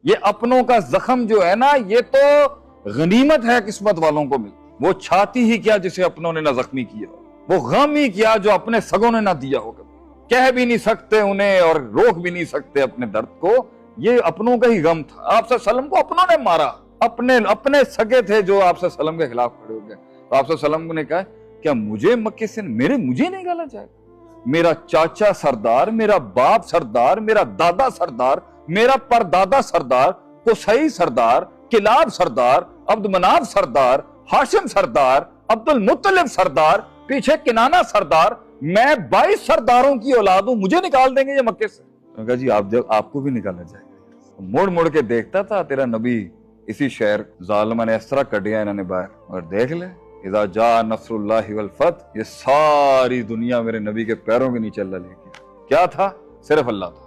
یہ اپنوں کا زخم جو ہے نا یہ تو غنیمت ہے قسمت والوں کو مل. وہ چھاتی ہی کیا جسے اپنوں نے نہ زخمی کیا، وہ غم ہی کیا جو اپنے سگوں نے نہ دیا ہوگا. کہہ بھی نہیں سکتے انہیں اور روک بھی نہیں سکتے اپنے درد کو، یہ اپنوں کا ہی غم تھا. آپ صلی اللہ علیہ وسلم کو اپنوں نے مارا، اپنے سگے تھے جو آپ صلی اللہ علیہ وسلم کے خلاف کھڑے ہو گئے. تو آپ صلی اللہ علیہ وسلم نے کہا کیا مجھے مکے سے مجھے نکالا جائے؟ میرا چاچا سردار، میرا باپ سردار، میرا دادا سردار، میرا پردادا سردار، قصی سردار، کلاب سردار، عبد مناف سردار، ہاشم سردار، عبد المطلب سردار، پیچھے کنانہ سردار، میں 22 سرداروں کی اولاد ہوں، مجھے نکال دیں گے یہ مکے سے؟ میں کہا جی آپ کو بھی نکالا جائے گا. مڑ مڑ کے دیکھتا تھا تیرا نبی اسی شہر، ظالمہ نے اس طرح کٹیا انہوں نے باہر. اور دیکھ لے اذا جاء نصر اللہ والفتح، یہ ساری دنیا میرے نبی کے پیروں کے نیچے اللہ لے گیا. کیا تھا؟ صرف اللہ تھا.